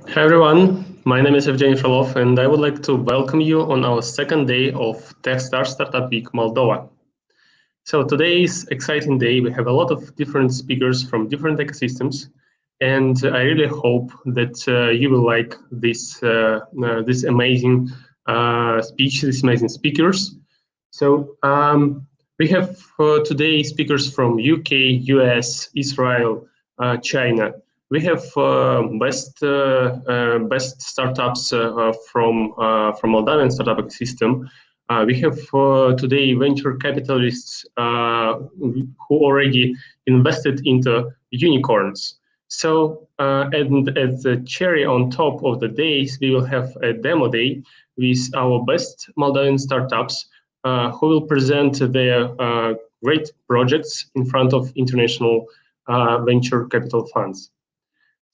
Hi everyone, my name is Evgeny Frolov and I would like to welcome you on our second day of XOR Startup Week Moldova. So today is exciting day. We have a lot of different speakers from different ecosystems, and I really hope that you will like this amazing speech, these amazing speakers. So we have today speakers from UK, US, Israel, China. We have best startups from Moldavian startup ecosystem. We have today venture capitalists who already invested into unicorns. So, and as the cherry on top of the days, we will have a demo day with our best Moldavian startups who will present their great projects in front of international venture capital funds.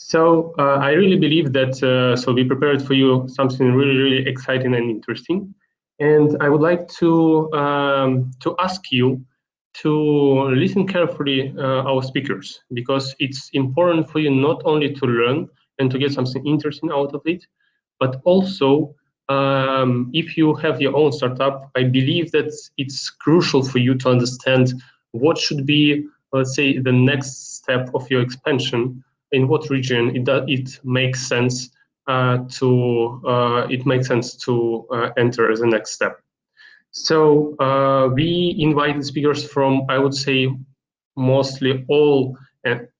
So I really believe that so we prepared for you something really exciting and interesting, and I would like to ask you to listen carefully our speakers, because it's important for you not only to learn and to get something interesting out of it, but also if you have your own startup, I believe that it's crucial for you to understand what should be, let's say, the next step of your expansion, in what region it makes sense to enter as a next step. So we invited speakers from, I would say, mostly all,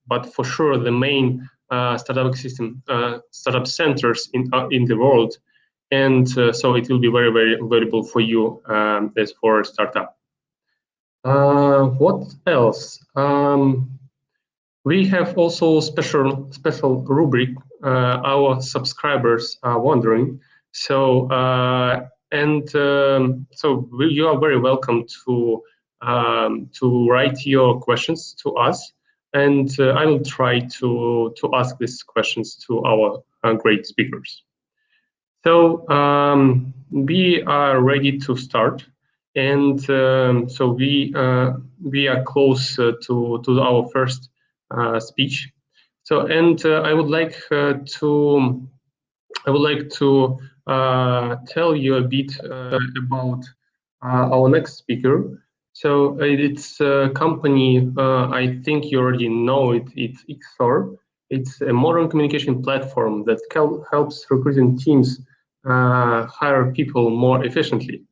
but for sure the main startup centers in the world, and so it will be very valuable for you as for a startup. What else? We have also special rubric. Our subscribers are wondering. So you are very welcome to write your questions to us, and I will try to ask these questions to our great speakers. So we are ready to start, and so we are close to our first speech. So, and I would like to tell you a bit about our next speaker. So it's a company, I think you already know it. It's XOR. It's a modern communication platform that helps recruiting teams hire people more efficiently.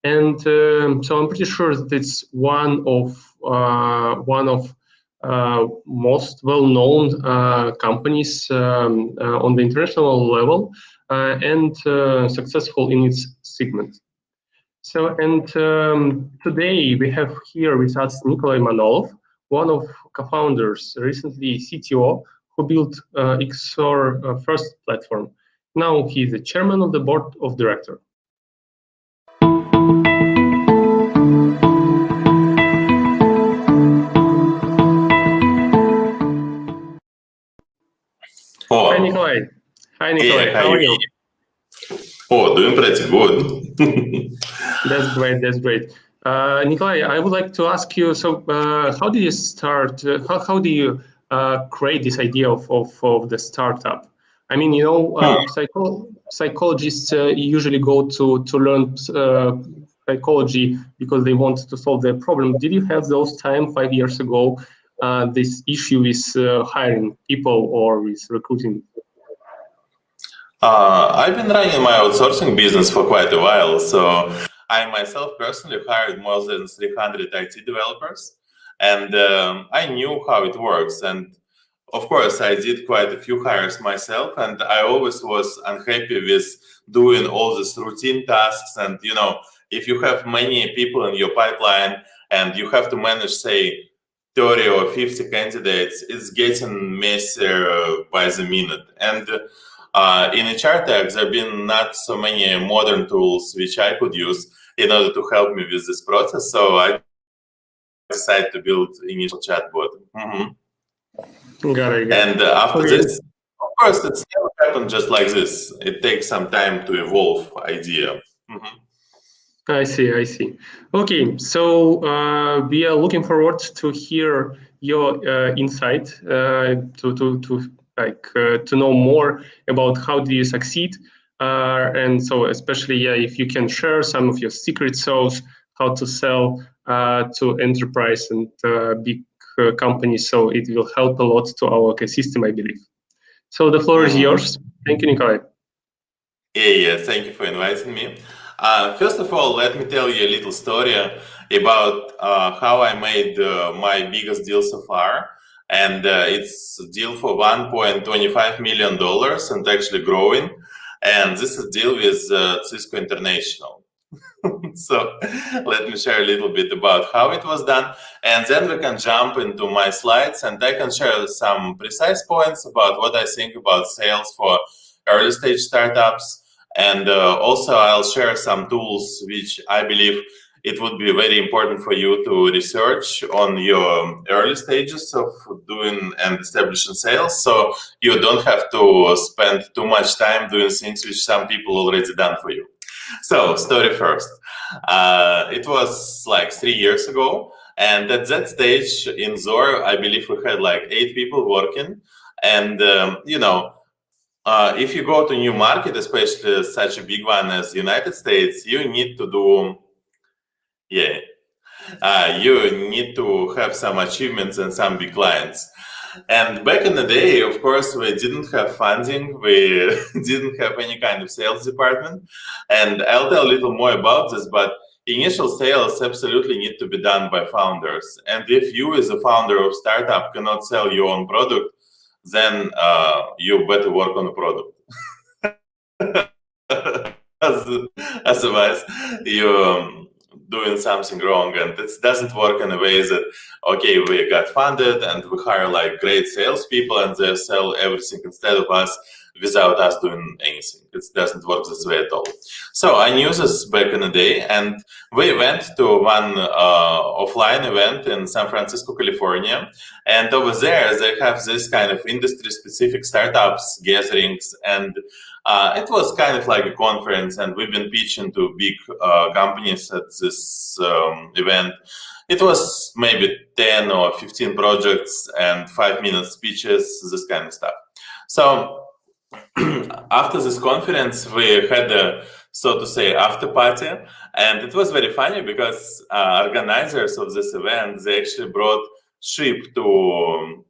And so I'm pretty sure that it's one of most well-known companies on the international level and successful in its segment. So, and today we have here with us Nikolay Manolov, one of co-founders, recently CTO, who built XOR first platform. Now he is the chairman of the board of directors. Oh. Hi, Nikolay. Hi, Nikolay. Yeah, how are you? Oh, doing pretty good. That's great. That's great. Nikolay, I would like to ask you, so how did you start, how do you create this idea of the startup? I mean, you know, psychologists usually go to learn psychology because they want to solve their problem. Did you have those time 5 years ago, this issue with hiring people or with recruiting? I've been running my outsourcing business for quite a while, so I myself personally hired more than 300 IT developers, and I knew how it works. And of course, I did quite a few hires myself, and I always was unhappy with doing all these routine tasks. And you know, if you have many people in your pipeline and you have to manage, say, 30 or 50 candidates, it's getting messier by the minute. And in HR tech, there have been not so many modern tools which I could use in order to help me with this process. So I decided to build initial chatbot. Got it. And after this, of course, it's never happened just like this. It takes some time to evolve idea. I see. Okay, so we are looking forward to hear your insight, to to know more about how do you succeed. And so especially if you can share some of your secret sauce, how to sell to enterprise and big companies. So it will help a lot to our ecosystem, I believe. So the floor is yours. Thank you, Nikolay. Yeah, thank you for inviting me. First of all, let me tell you a little story about how I made my biggest deal so far. And it's a deal for $1.25 million and actually growing. And this is a deal with Cisco International. So let me share a little bit about how it was done, and then we can jump into my slides and I can share some precise points about what I think about sales for early stage startups. And also I'll share some tools which I believe it would be very important for you to research on your early stages of doing and establishing sales, so you don't have to spend too much time doing things which some people already done for you. So, story first. It was like 3 years ago, and at that stage in XOR, I believe we had like 8 people working. And if you go to a new market, especially such a big one as the United States, you need to do, you need to have some achievements and some big clients. And back in the day, of course, we didn't have funding. We didn't have any kind of sales department. And I'll tell a little more about this, but initial sales absolutely need to be done by founders. And if you as a founder of startup cannot sell your own product, then you better work on the product. Otherwise, you doing something wrong, and it doesn't work in a way that, okay, we got funded and we hire like great salespeople and they sell everything instead of us without us doing anything. It doesn't work this way at all. So I knew this back in the day, and we went to one offline event in San Francisco, California, and over there they have this kind of industry-specific startups gatherings, and it was kind of like a conference, and we've been pitching to big companies at this event. It was maybe 10 or 15 projects and 5-minute speeches, this kind of stuff. So after this conference, we had a, so to say, after party, and it was very funny because organizers of this event, they actually brought ship to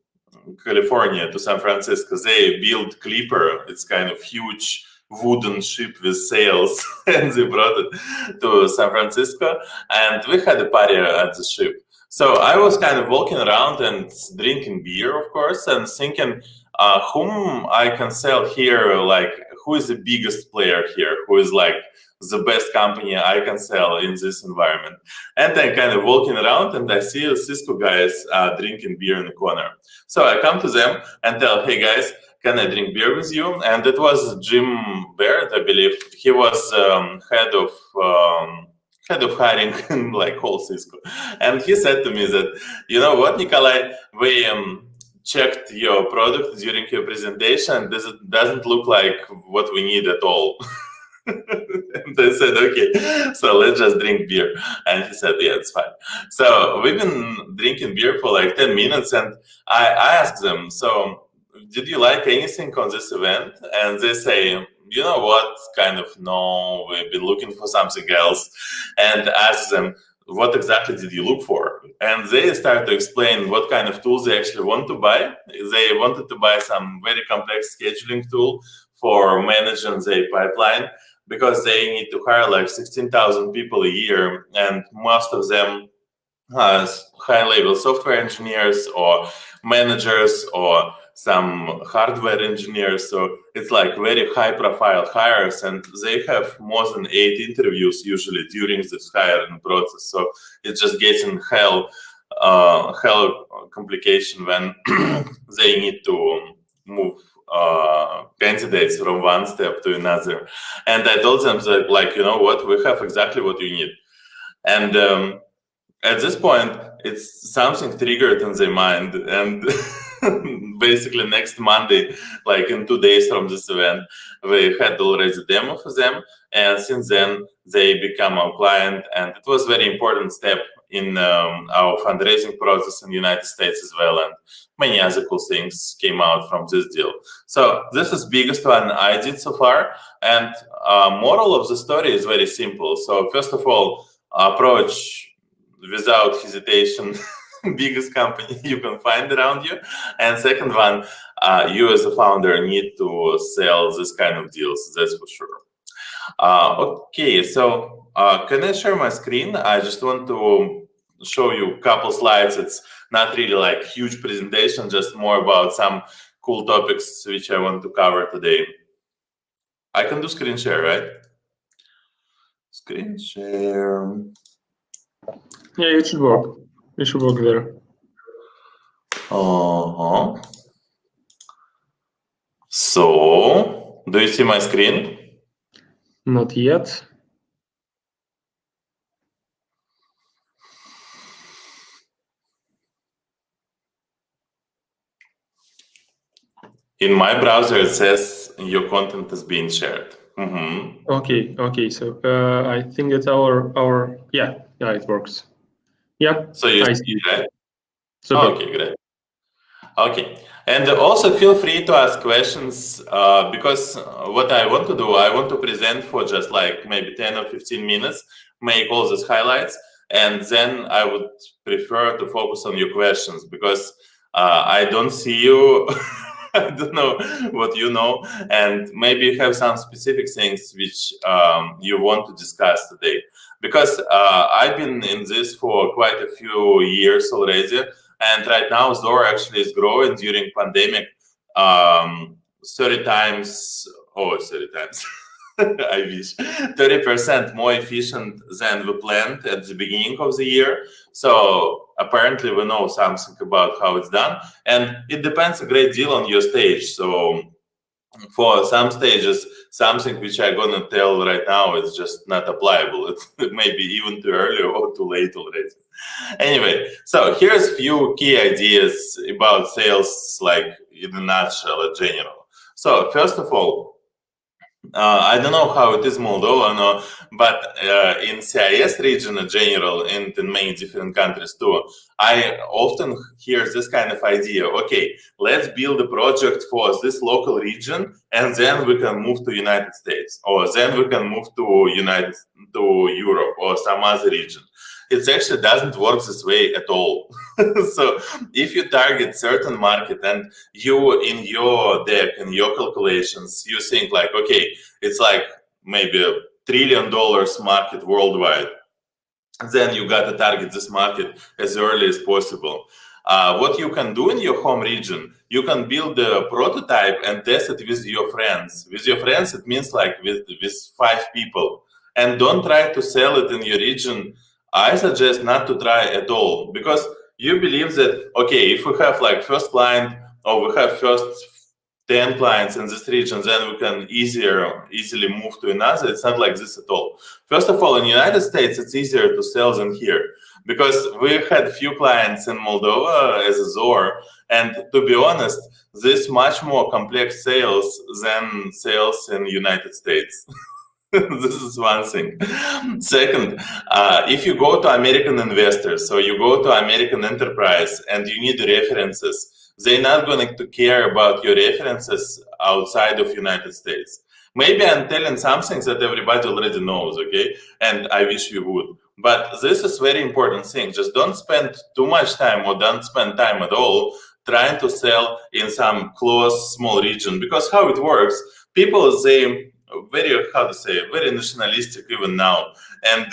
California, to San Francisco. They built Clipper. It's kind of huge wooden ship with sails, and they brought it to San Francisco, and we had a party at the ship. So I was kind of walking around and drinking beer, of course, and thinking whom I can sell here, like who is the biggest player here, who is like the best company I can sell in this environment. And I'm kind of walking around and I see Cisco guys drinking beer in the corner. So I come to them and tell, hey guys, can I drink beer with you? And it was Jim Baird, I believe. He was head of hiring in like whole Cisco. And he said to me that, you know what, Nikolay, we checked your product during your presentation. This doesn't look like what we need at all. And I said, okay, so let's just drink beer. And he said, yeah, it's fine. So we've been drinking beer for like 10 minutes, and I asked them, so did you like anything on this event? And they say, you know what, kind of, no, we've been looking for something else. And I asked them, what exactly did you look for? And they started to explain what kind of tools they actually want to buy. They wanted to buy some very complex scheduling tool for managing their pipeline, because they need to hire like 16,000 people a year, and most of them high-level software engineers or managers or some hardware engineers. So it's like very high-profile hires, and they have more than 8 interviews usually during this hiring process. So it's just getting hell complication when they need to move candidates from one step to another. And I told them that, like, you know what, we have exactly what you need. And at this point, it's something triggered in their mind. And basically next Monday, like in 2 days from this event, we had already a demo for them. And since then, they become our client. And it was a very important step in our fundraising process in the United States as well, and many other cool things came out from this deal. So this is biggest one I did so far, and moral of the story is very simple. So first of all, approach without hesitation biggest company you can find around you, and second one, you as a founder need to sell this kind of deals, that's for sure. Okay, so can I share my screen? I just want to show you a couple slides. It's not really like huge presentation, just more about some cool topics which I want to cover today. I can do screen share, right? Screen share. Yeah, it should work. It should work there. So, do you see my screen? Not yet. In my browser, it says your content is being shared. Okay. So I think it's our yeah, it works. Yeah. So you see, right? Super. Okay, great. Okay, and also feel free to ask questions because what I want to do, I want to present for just like maybe 10 or 15 minutes, make all these highlights, and then I would prefer to focus on your questions because I don't see you. I don't know what you know, and maybe you have some specific things which you want to discuss today. Because I've been in this for quite a few years already, and right now XOR actually is growing during pandemic 30 times, I wish, 30% more efficient than we planned at the beginning of the year. So apparently we know something about how it's done, and it depends a great deal on your stage. So for some stages, something which I'm gonna tell right now is just not applicable. It may be even too early or too late already. Anyway, so here's a few key ideas about sales, like in a nutshell, in general. So first of all, I don't know how it is Moldova, no, but in CIS region in general, and in many different countries too, I often hear this kind of idea. Okay, let's build a project for this local region, and then we can move to United States, or then we can move to Europe or some other region. It actually doesn't work this way at all. So if you target certain market and you in your deck, in your calculations, you think like, okay, it's like maybe $1 trillion market worldwide, then you got to target this market as early as possible. What you can do in your home region, you can build a prototype and test it with your friends. With your friends, it means like with 5 people. And don't try to sell it in your region. I suggest not to try at all, because you believe that, okay, if we have like first client, or we have first 10 clients in this region, then we can easily move to another. It's not like this at all. First of all, in the United States, it's easier to sell than here, because we had few clients in Moldova as a XOR, and to be honest, this much more complex sales than sales in the United States. This is one thing. Second, if you go to American investors, so you go to American enterprise and you need references, they're not going to care about your references outside of United States. Maybe I'm telling something that everybody already knows, okay? And I wish you would. But this is very important thing. Just don't spend too much time, or don't spend time at all trying to sell in some close, small region. Because how it works, people say, very nationalistic even now, and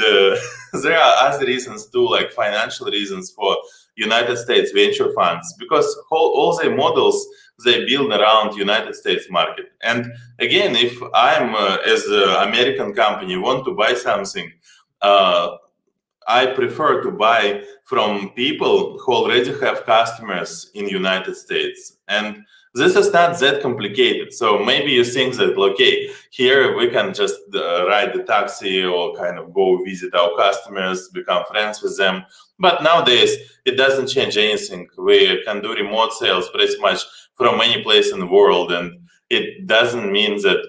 there are other reasons too, like financial reasons for United States venture funds, because all their models they build around United States market. And again, if I'm as an American company want to buy something, I prefer to buy from people who already have customers in United States. And this is not that complicated. So maybe you think that, okay, here we can just ride the taxi or kind of go visit our customers, become friends with them. But nowadays, it doesn't change anything. We can do remote sales pretty much from any place in the world. And it doesn't mean that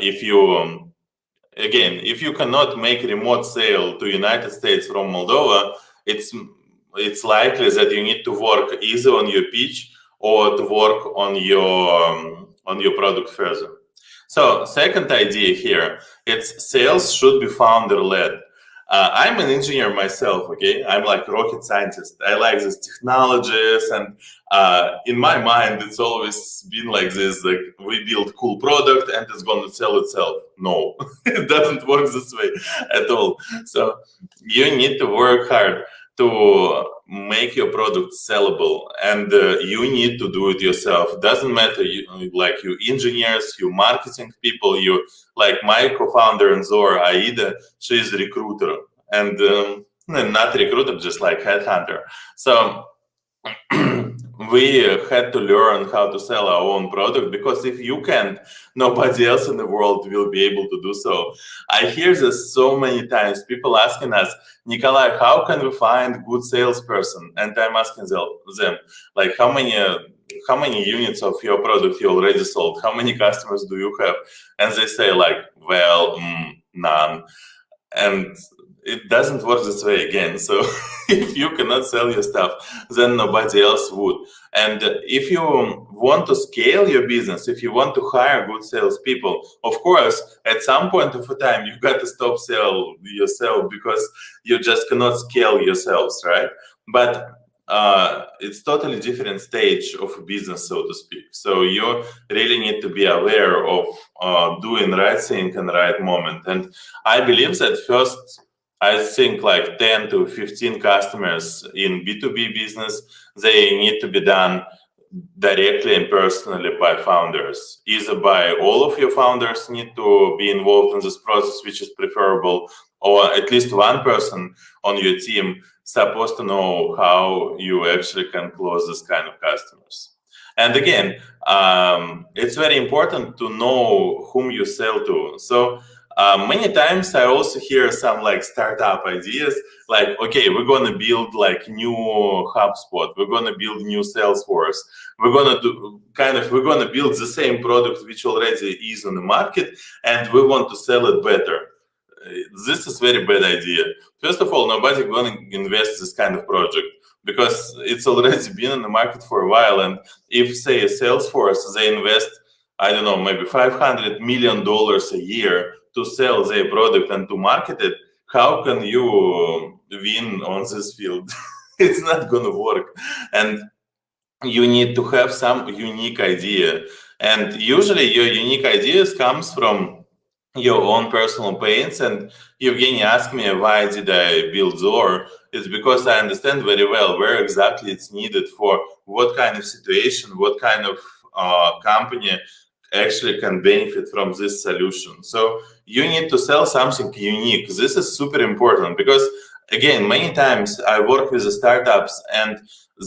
if you cannot make remote sale to United States from Moldova, it's likely that you need to work either on your pitch or to work on your product further. So second idea here, it's sales should be founder-led. I'm an engineer myself, okay? I'm like a rocket scientist. I like these technologies, and in my mind, it's always been like this, like we build cool product and it's going to sell itself. No, it doesn't work this way at all. So you need to work hard to make your product sellable, and you need to do it yourself. Doesn't matter, you engineers, you marketing people, you like my co-founder in XOR, Aida, she's a recruiter, and not recruiter, just like headhunter. So we had to learn how to sell our own product, because if you can't, nobody else in the world will be able to do so. I hear this so many times, people asking us, Nikolay, how can we find good salesperson? And I'm asking them, like, how many units of your product you already sold? How many customers do you have? And they say like, well, none. And it doesn't work this way again. So if you cannot sell your stuff, then nobody else would. And if you want to scale your business, if you want to hire good salespeople, of course, at some point of time, you've got to stop sell yourself, because you just cannot scale yourselves, right? But it's totally different stage of a business, so to speak. So you really need to be aware of doing right thing in the right moment. And I believe that first, I think like 10 to 15 customers in B2B business, they need to be done directly and personally by founders. Either by all of your founders need to be involved in this process, which is preferable, or at least one person on your team supposed to know how you actually can close this kind of customers. And again, it's very important to know whom you sell to. So many times I also hear some like startup ideas, like, okay, we're going to build like new HubSpot, we're going to build new Salesforce, we're going to build the same product which already is on the market, and we want to sell it better. This is very bad idea. First of all, nobody going to invest this kind of project, because it's already been on the market for a while. And if, say, a Salesforce, they invest, I don't know, maybe $500 million a year to sell their product and to market it, how can you win on this field? It's not going to work. And you need to have some unique idea. And usually your unique ideas comes from your own personal pains. And Evgeny asked me, why did I build XOR? It's because I understand very well where exactly it's needed for what kind of situation, what kind of company actually can benefit from this solution. So you need to sell something unique. This is super important, because again, many times I work with the startups and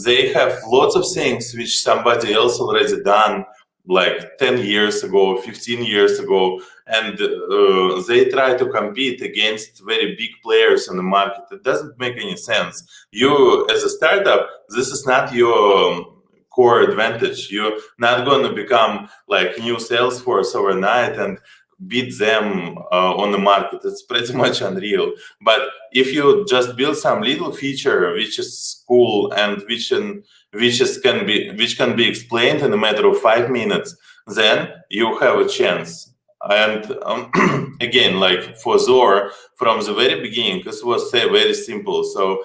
they have lots of things which somebody else already done like 10 years ago, 15 years ago, and they try to compete against very big players in the market. It doesn't make any sense. You, as a startup, this is not your core advantage. You're not going to become like new Salesforce overnight and beat them on the market. It's pretty much unreal. But if you just build some little feature which is cool and which can be explained in a matter of 5 minutes, then you have a chance. And again, like for XOR, from the very beginning, this was very simple. So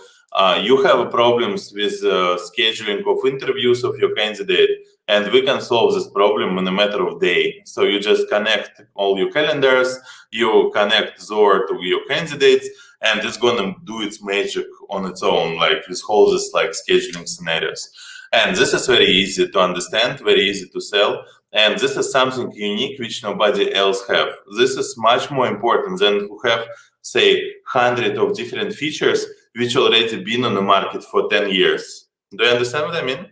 you have problems with scheduling of interviews of your candidate, and we can solve this problem in a matter of days. So you just connect all your calendars, you connect XOR to your candidates, and it's going to do its magic on its own, like with all this like scheduling scenarios. And this is very easy to understand, very easy to sell. And this is something unique which nobody else have. This is much more important than to have, say, 100 of different features which already been on the market for 10 years. Do you understand what I mean?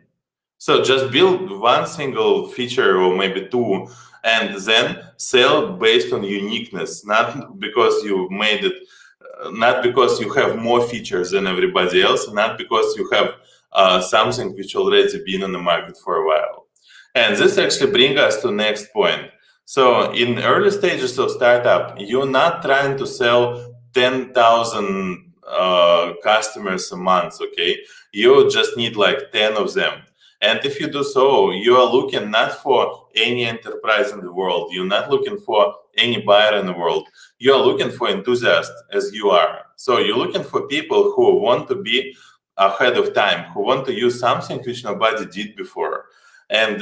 So just build one single feature or maybe two, and then sell based on uniqueness, not because you made it, not because you have more features than everybody else, not because you have something which already been on the market for a while. And this actually brings us to next point. So in early stages of startup, you're not trying to sell 10,000 customers a month, okay? You just need like 10 of them. And if you do so, you are looking not for any enterprise in the world. You're not looking for any buyer in the world. You are looking for enthusiasts as you are. So you're looking for people who want to be ahead of time, who want to use something which nobody did before. And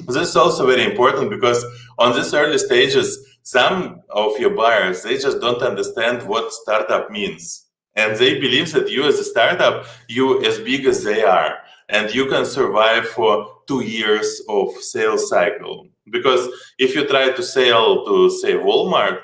this is also very important because on these early stages, some of your buyers, they just don't understand what startup means. And they believe that you as a startup, you as big as they are, and you can survive for 2 years of sales cycle. Because if you try to sell to, say, Walmart,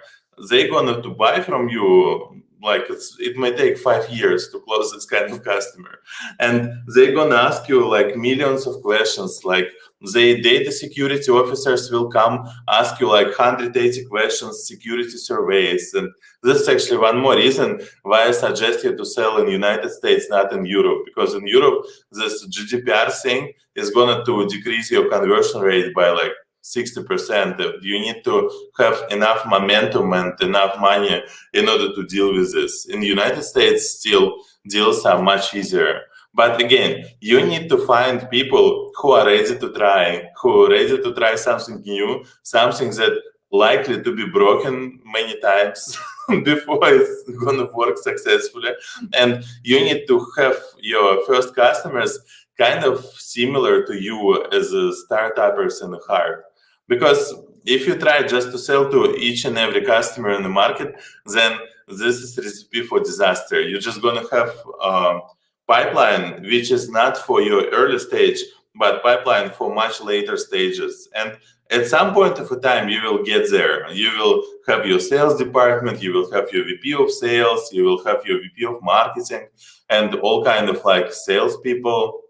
they're going to buy from you, like it may take 5 years to close this kind of customer. And they're going to ask you like millions of questions, like the data security officers will come ask you like 180 questions, security surveys. And this is actually one more reason why I suggest you to sell in the United States, not in Europe. Because in Europe, this GDPR thing is going to decrease your conversion rate by like 60%. You need to have enough momentum and enough money in order to deal with this. In the United States, still deals are much easier. But again, you need to find people who are ready to try something new, something that likely to be broken many times before it's going to work successfully. And you need to have your first customers kind of similar to you as a startuppers in the heart. Because if you try just to sell to each and every customer in the market, then this is a recipe for disaster. You're just going to have a pipeline which is not for your early stage, but pipeline for much later stages. And at some point of a time, you will get there. You will have your sales department, you will have your VP of sales, you will have your VP of marketing, and all kind of like salespeople.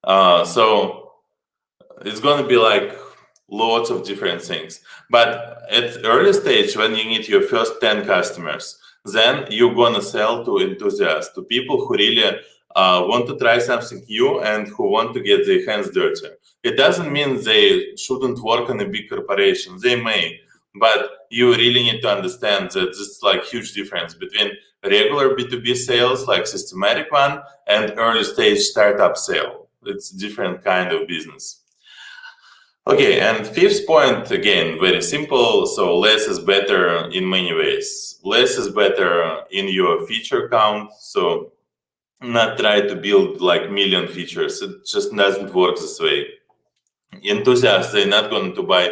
So it's going to be like lots of different things. But at early stage, when you need your first 10 customers, then you're going to sell to enthusiasts, to people who really want to try something new and who want to get their hands dirty. It doesn't mean they shouldn't work in a big corporation. They may, but you really need to understand that this is like huge difference between regular B2B sales, like systematic one, and early stage startup sale. It's different kind of business. Okay, and fifth point, again, very simple. So less is better in many ways. Less is better in your feature count. So not try to build like million features. It just doesn't work this way. Enthusiasts, they're not going to buy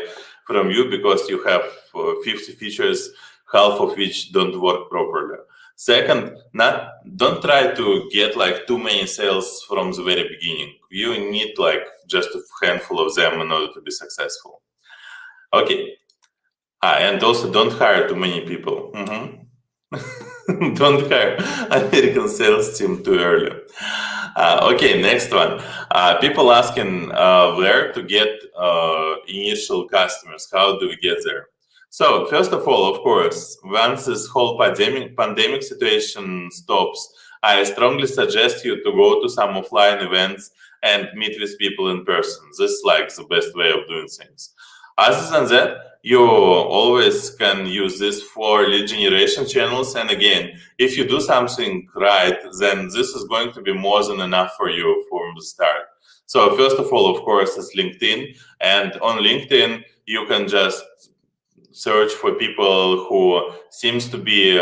from you because you have 50 features, half of which don't work properly. Second, don't try to get like too many sales from the very beginning. You need like just a handful of them in order to be successful. Okay. And also don't hire too many people. Don't hire American sales team too early. Okay, next one. People asking where to get initial customers. How do we get there? So first of all, of course, once this whole pandemic situation stops, I strongly suggest you to go to some offline events and meet with people in person. This is like the best way of doing things. Other than that, you always can use this for lead generation channels. And again, if you do something right, then this is going to be more than enough for you from the start. So first of all, of course, is LinkedIn. And on LinkedIn, you can just search for people who seems to be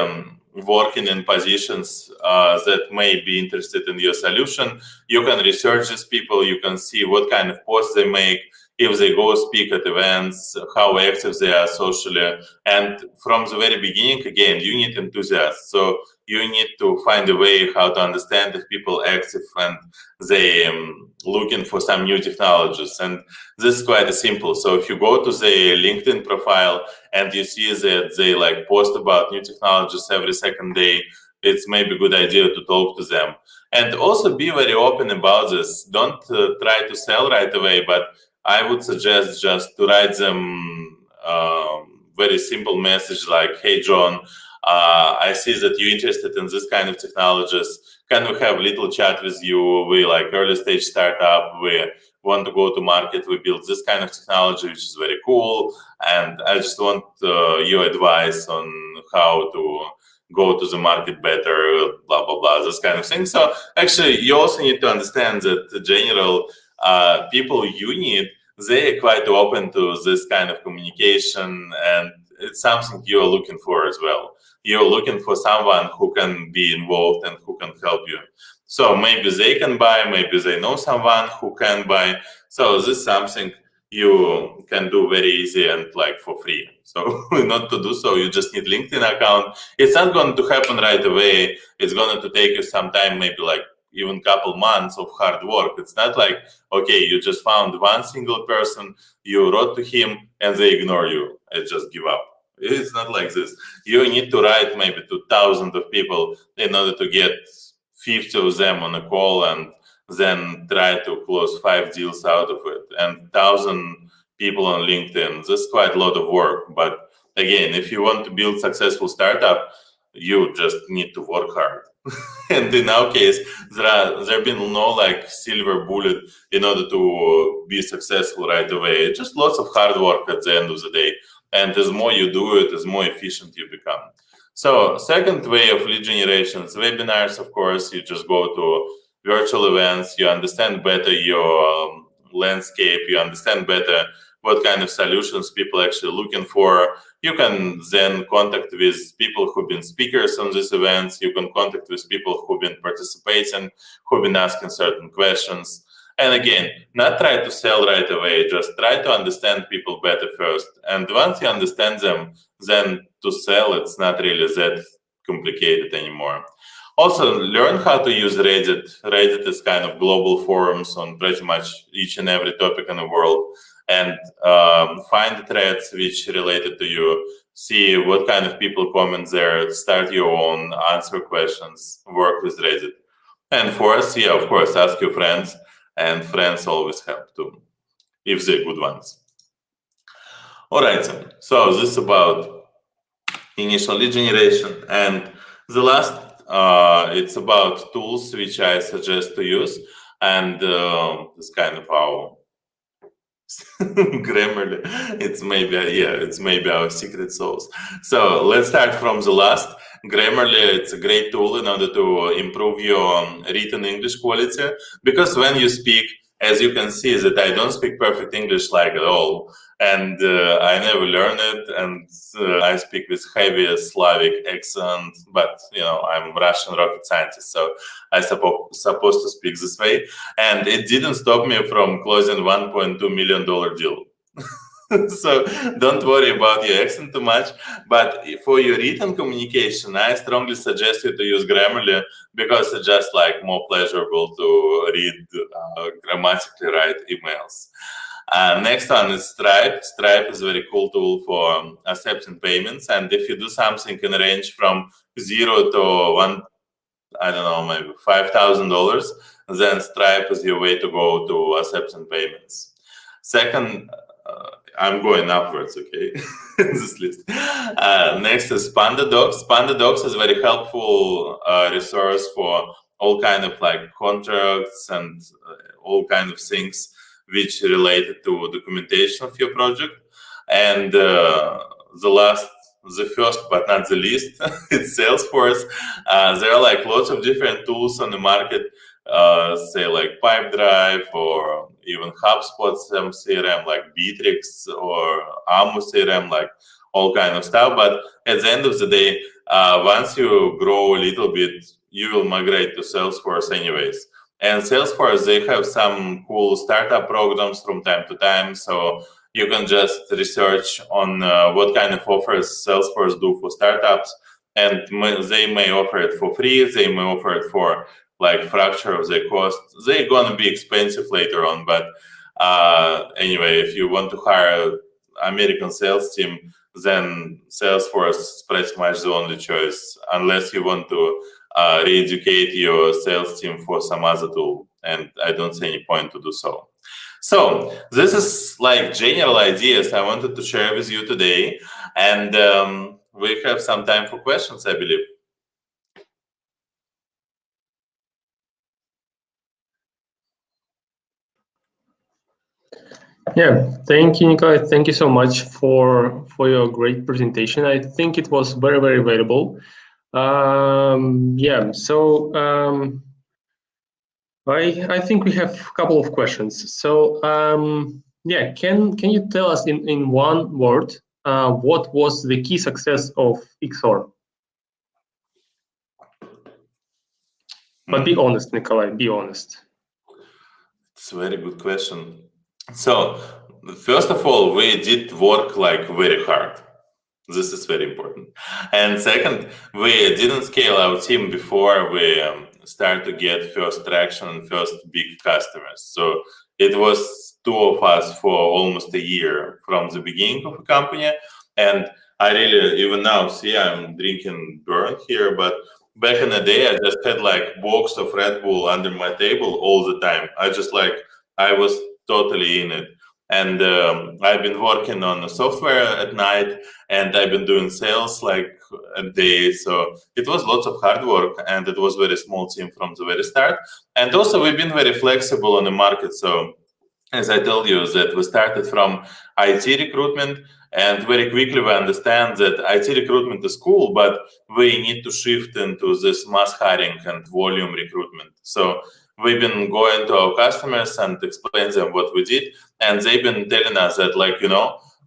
working in positions that may be interested in your solution. You can research these people. You can see what kind of posts they make, if they go speak at events, how active they are socially. And from the very beginning, again, you need enthusiasts. So you need to find a way how to understand if people are active and they looking for some new technologies. And this is quite simple. So if you go to the LinkedIn profile and you see that they like post about new technologies every second day, it's maybe a good idea to talk to them. And also be very open about this. Don't try to sell right away, but I would suggest just to write them very simple message like, hey, John, I see that you're interested in this kind of technologies. Can we have a little chat with you? We like early stage startup. We want to go to market. We build this kind of technology, which is very cool. And I just want your advice on how to go to the market better, blah, blah, blah, this kind of thing. So actually, you also need to understand that the general people you need, they are quite open to this kind of communication, and it's something you're looking for as well. You're looking for someone who can be involved and who can help you. So maybe they can buy, maybe they know someone who can buy. So this is something you can do very easy and like for free. So not to do so, you just need LinkedIn account. It's not going to happen right away. It's going to take you some time, maybe like even couple months of hard work. It's not like, okay, you just found one single person, you wrote to him and they ignore you and just give up. It's not like this. You need to write maybe to thousands of people in order to get 50 of them on a call and then try to close 5 deals out of it. And 1,000 people on LinkedIn, that's quite a lot of work. But again, if you want to build successful startup, you just need to work hard. And in our case, there have been no like silver bullet in order to be successful right away. It's just lots of hard work at the end of the day. And as more you do it, as more efficient you become. So second way of lead generation is webinars, of course. You just go to virtual events, you understand better your landscape, you understand better what kind of solutions people are actually looking for. You can then contact with people who've been speakers on these events. You can contact with people who've been participating, who've been asking certain questions. And again, not try to sell right away, just try to understand people better first. And once you understand them, then to sell, it's not really that complicated anymore. Also, learn how to use Reddit. Reddit is kind of global forums on pretty much each and every topic in the world. And find threads which related to you, see what kind of people comment there, start your own, answer questions, work with Reddit. And fourth, yeah, of course, ask your friends, and friends always help too, if they're good ones. All right, so this is about initial lead generation. And the last, it's about tools which I suggest to use. And it's kind of our Grammarly, it's maybe our secret sauce. So let's start from the last. Grammarly, it's a great tool in order to improve your written English quality, because when you speak, as you can see, that I don't speak perfect English like at all, and I never learned it, and I speak with heavy Slavic accent, but I'm Russian rocket scientist, so I supposed to speak this way, and it didn't stop me from closing $1.2 million deal. So don't worry about your accent too much, but for your written communication, I strongly suggest you to use Grammarly, because it's just like more pleasurable to read grammatically right emails. Next one is Stripe. Stripe is a very cool tool for accepting payments, and if you do something in range from 0 to 1, I don't know, maybe $5,000, then Stripe is your way to go to accepting payments. Second, I'm going upwards, okay, in this list. Next is PandaDocs. PandaDocs is a very helpful resource for all kind of like contracts and all kind of things which related to documentation of your project. And the first but not the least, it's Salesforce. There are like lots of different tools on the market, say like Pipedrive or even HubSpot CRM like Bittrex or Amu CRM, like all kind of stuff. But at the end of the day, once you grow a little bit, you will migrate to Salesforce anyways. And Salesforce, they have some cool startup programs from time to time. So you can just research on what kind of offers Salesforce do for startups. And they may offer it for free. They may offer it for like fraction of their cost. They're going to be expensive later on. But anyway, if you want to hire American sales team, then Salesforce is pretty much the only choice, unless you want to re-educate your sales team for some other tool. And I don't see any point to do so. So this is like general ideas I wanted to share with you today. And we have some time for questions, I believe. Yeah, thank you, Nikolay. Thank you so much for your great presentation. I think it was very, very valuable. Yeah. So I think we have a couple of questions. So yeah, can you tell us in one word what was the key success of XOR? But be honest, Nikolay. Be honest. It's a very good question. So, first of all, we did work like very hard. This is very important. And second, we didn't scale our team before we start to get first traction and first big customers. So it was two of us for almost a year from the beginning of the company. And I really, even now, see, I'm drinking burn here, but back in the day, I just had like box of Red Bull under my table all the time. I was totally in it. And I've been working on the software at night, and I've been doing sales like a day. So it was lots of hard work, and it was very small team from the very start. And also we've been very flexible on the market. So as I told you, that we started from IT recruitment, and very quickly we understand that IT recruitment is cool, but we need to shift into this mass hiring and volume recruitment. So we've been going to our customers and explain them what we did, and they've been telling us that, like,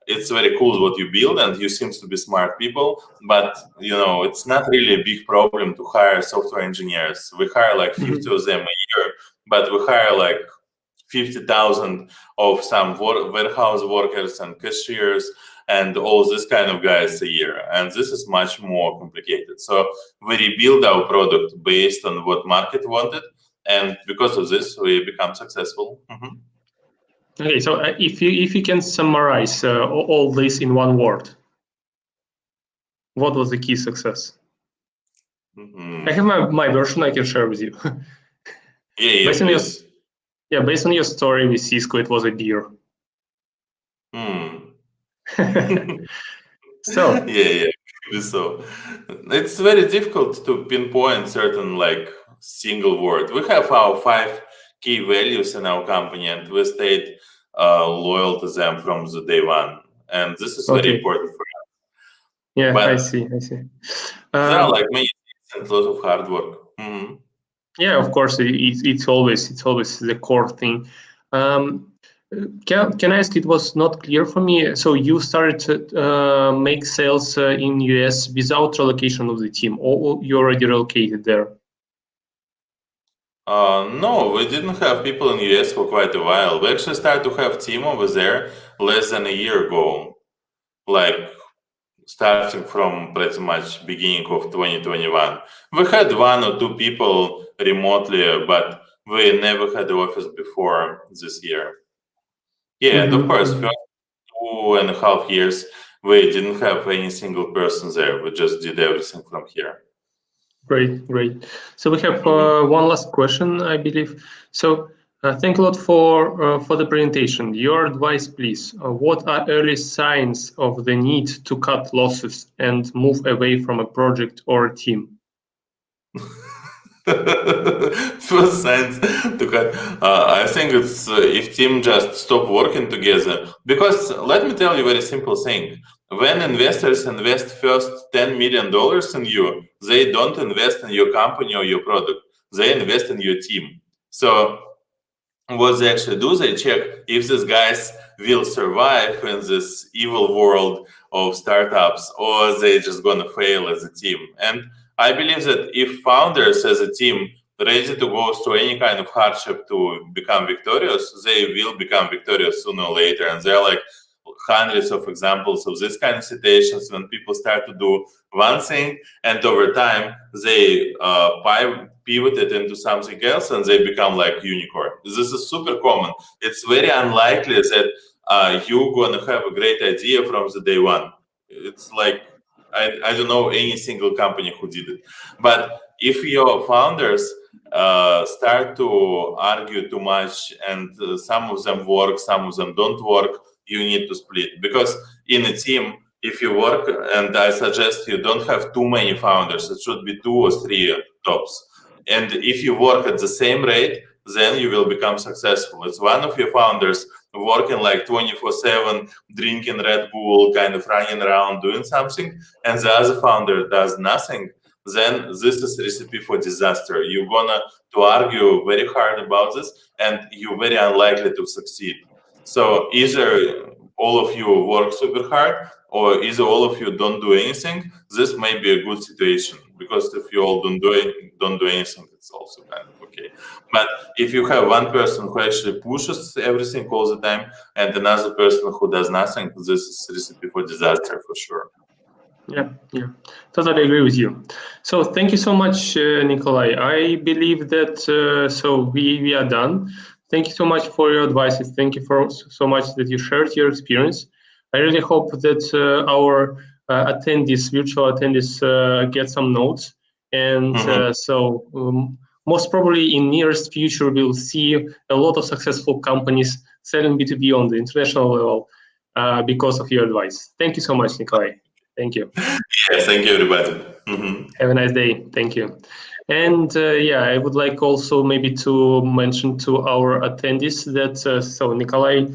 it's very cool what you build, and you seems to be smart people, but it's not really a big problem to hire software engineers. We hire like 50 of them a year, but we hire like 50,000 of some warehouse workers and cashiers and all this kind of guys a year. And this is much more complicated. So we rebuild our product based on what market wanted. And because of this, we become successful. Okay, so if you can summarize all this in one word, what was the key success? I have my version I can share with you. Yeah, please. Based on your story with Cisco, it was a beer. So So it's very difficult to pinpoint certain like single word. We have our 5 key values in our company, and we stayed loyal to them from the day one. And this is very important for us. Yeah, but I see. There are like many things and a lot of hard work. Yeah, of course, it's always the core thing. Can I ask? It was not clear for me. So you started to make sales in US without relocation of the team, or you already relocated there? No, we didn't have people in US for quite a while. We actually started to have team over there less than a year ago, like starting from pretty much beginning of 2021. We had 1 or 2 people remotely, but we never had the office before this year. Yeah, and of course, first 2.5 years, we didn't have any single person there. We just did everything from here. Great. So we have one last question, I believe. So thank a lot for the presentation. Your advice, please. What are early signs of the need to cut losses and move away from a project or a team? First signs to cut. I think it's if team just stop working together. Because let me tell you a very simple thing. When investors invest first $10 million in you, they don't invest in your company or your product. They invest in your team. So what they actually do, they check if these guys will survive in this evil world of startups, or they just gonna fail as a team. And I believe that if founders as a team ready to go through any kind of hardship to become victorious, they will become victorious sooner or later. And there are like hundreds of examples of this kind of situations when people start to do one thing and over time they pivot it into something else and they become like unicorn. This is super common. It's very unlikely that you're going to have a great idea from the day one. It's like, I don't know any single company who did it. But if your founders start to argue too much and some of them work, some of them don't work, you need to split. Because in a team, if you work, and I suggest you don't have too many founders, it should be 2 or 3 tops. And if you work at the same rate, then you will become successful. It's one of your founders working like 24/7, drinking Red Bull, kind of running around doing something, and the other founder does nothing, then this is a recipe for disaster. You're gonna to argue very hard about this, and you're very unlikely to succeed. So either all of you work super hard, or either all of you don't do anything. This may be a good situation, because if you all don't do anything, it's also kind of okay. But if you have one person who actually pushes everything all the time and another person who does nothing, this is a recipe for disaster for sure. Yeah, totally agree with you. So thank you so much, Nikolay. I believe that so we are done. Thank you so much for your advices. Thank you for so much that you shared your experience. I really hope that our attendees, virtual attendees, get some notes, and most probably in nearest future we'll see a lot of successful companies selling B2B on the international level because of your advice. Thank you so much, Nikolay. Thank you. Yes, thank you, everybody. Have a nice day. Thank you. And I would like also maybe to mention to our attendees that so Nikolay,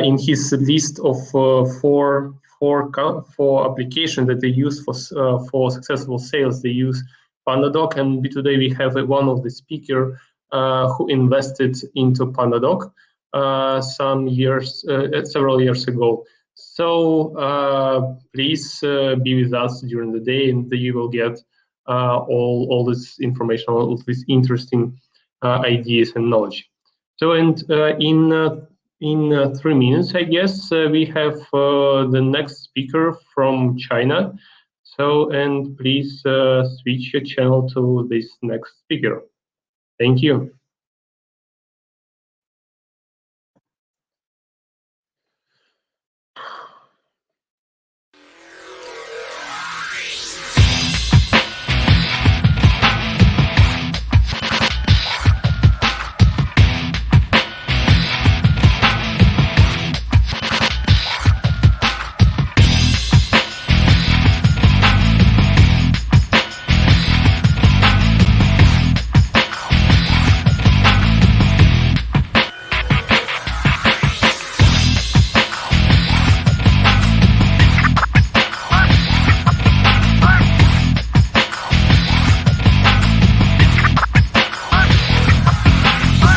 in his list of four applications that they use for successful sales, they use PandaDoc, and today we have one of the speaker who invested into PandaDoc several years ago. So please be with us during the day, and you will get all this information, all these interesting ideas and knowledge. So, and in 3 minutes, I guess we have the next speaker from China. So, and please switch your channel to this next speaker. Thank you.